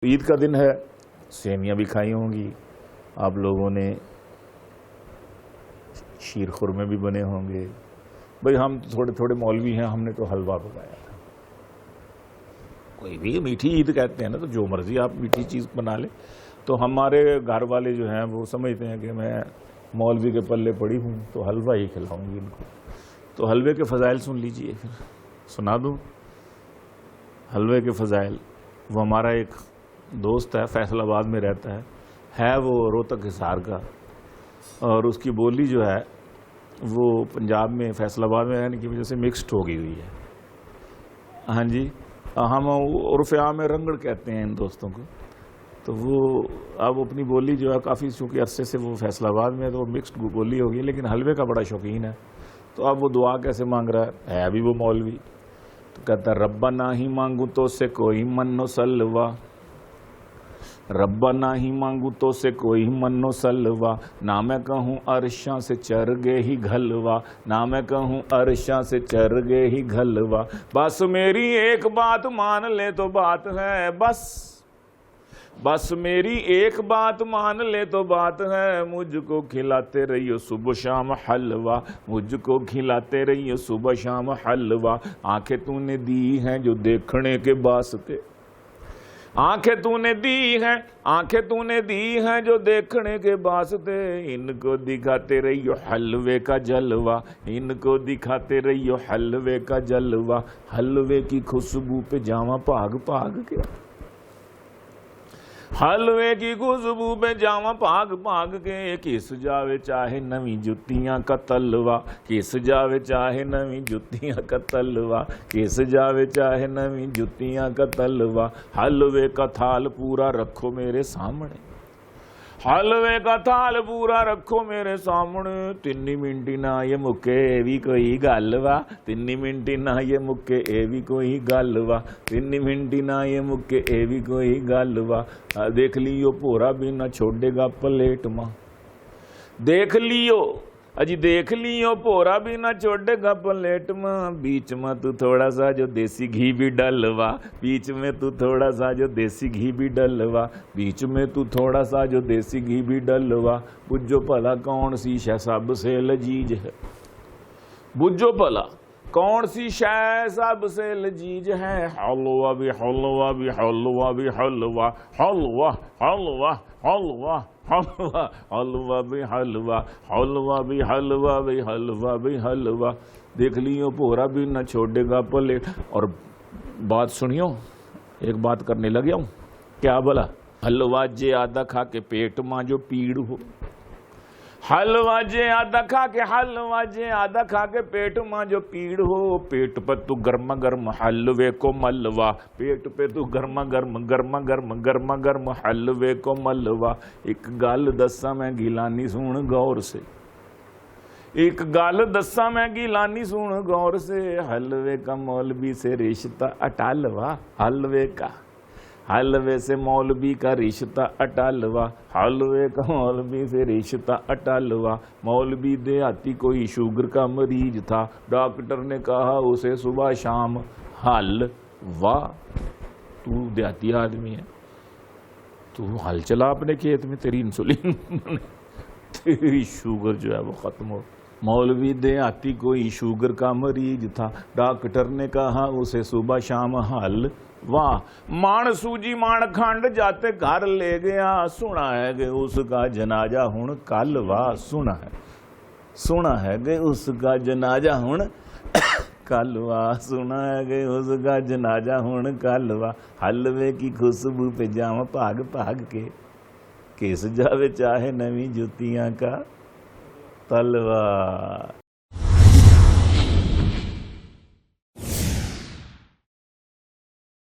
ईद का दिन है, सेमियाँ भी खाई होंगी आप लोगों ने, शीर खुरमे भी बने होंगे। भाई हम थोड़े थोड़े मौलवी हैं, हमने तो हलवा पकाया था। कोई भी मीठी ईद कहते हैं ना, तो जो मर्जी आप मीठी चीज़ बना ले। तो हमारे घर वाले जो हैं वो समझते हैं कि मैं मौलवी के पल्ले पड़ी हूँ तो हलवा ही खिलाऊंगी इनको। तो हलवे के फ़ज़ाइल सुन लीजिए, फिर सुना दूँ हलवे के फ़ज़ाइल। वो हमारा एक दोस्त है, फैसलाबाद में रहता है वो रोहतक हिसार का, और उसकी बोली जो है वो पंजाब में फैसलाबाद में रहने की वजह से मिक्स्ड हो गई हुई है। हाँ जी, हम उर्फ़ आम में रंगड़ कहते हैं इन दोस्तों को। तो वो अब अपनी बोली जो है काफ़ी, चूँकि अरसे से वो फैसलाबाद में, तो मिक्स्ड बोली होगी, लेकिन हलवे का बड़ा शौकीन है। तो अब वो दुआ कैसे मांग रहा है अभी वो मौलवी। तो कहता है रब्बा ना ही मांगू तो से कोई मन्नो सलवा, रब्बा ना ही मांगू तो से कोई मन्नो सलवा, ना मैं कहूँ अरशा से चर गए ही घलवा, ना मैं कहूँ अरशा से चर गए ही घलवा। बस मेरी एक बात मान ले तो बात है, बस मेरी एक बात मान ले तो बात है, मुझको खिलाते रहियो सुबह शाम हलवा, मुझको खिलाते रहियो सुबह शाम हलवा। आंखें तूने दी हैं जो देखने के वास्ते, आंखें तूने दी हैं, आंखें तूने दी हैं जो देखने के वास्ते, इनको दिखाते रहियो हलवे का जलवा, इनको दिखाते रहियो हलवे का जलवा। हलवे की खुशबू पे जावा भाग भाग के, हलवे की खुशबू पे जावा भाग भाग के, किस जावे चाहे नवी जुतियां का तलवा, किस जावे चाहे नवी जुतियां का तलवा, किस जावे चाहे नवी जुतियां का तलवा। हलवे का थाल पूरा रखो मेरे सामने, हलवे का थाल पूरा रखो मेरे सामने, तिन्नी मिंटी ना ये मुक्के ए भी कोई गलवा, तिन्नी मिंटी ना ये मुक्के ए भी कोई गलवा, तिन्नी मिंटी ना ये मुक्के ए भी कोई गलवा। देख लियो भोरा भी ना छोड़ेगा प्लेट माँ, देख लियो अजी देख लियो भोरा भी ना छोड़ेगा प्लेट में, बीच में तू थोड़ा सा जो देसी घी भी डलवा, बीच में तू थोड़ा सा जो देसी घी भी डलवा, बीच में तू थोड़ा सा जो देसी घी भी डलवा। बुझो भला कौन सी शय सबसे लजीज है, बुझो भला कौन सी शय सबसे लजीज है। हलवा भी हलवा भी हलवा भी हलवा, हलवा हलवा हलवा हलवा, हलवा भी हलवा, हलवा भी हलवा भी हलवा भी हलवा। देख लियो भोरा भी न छोड़ेगा प्लेट। और बात सुनियो, एक बात करने लग गया हूँ, क्या बोला? हलवा जे आधा खा के पेट मां जो पीड़ हो, हलवा जे आधा खा के, हलवा जे आधा खा के पेट मां जो पीड़ हो, पेट पर तू गर्मा गर्म हलवे को मलवा, पेट पे तू गर्मा गर्म गर्मा गर्म गर्मा गर्म हलवे को मलवा। एक गल दसा मैं गिलानी सुन गौर से, एक गल दसा मैं गिलानी सुन गौर से, हलवे का मौलवी से रिश्ता अटालवा, हलवे का, हलवे से मौलवी का रिश्ता अटालवा, हलवे का मौलवी से रिश्ता अटालवा। मौलवी देहाती कोई शुगर का मरीज था, डॉक्टर ने कहा उसे सुबह शाम हलवा। तू देहाती आदमी है, तू हल चला अपने खेत में, तेरी इंसुलिन तेरी शुगर जो है वो खत्म हो। मौलवी देहाती कोई शुगर का मरीज था, डॉक्टर ने कहा उसे सुबह शाम हल वाह। मान सूजी मान खंड जाते घर ले गया, सुना है कि उसका जनाजा हुण कल वाह, सुना है कि उसका जनाजा हुण कल वाह, सुना है कि उसका जनाजा हुण कल वाह। हलवे की खुशबू पे जावा भाग भाग के, किस जावे चाहे नवी जुतियां का तलवा।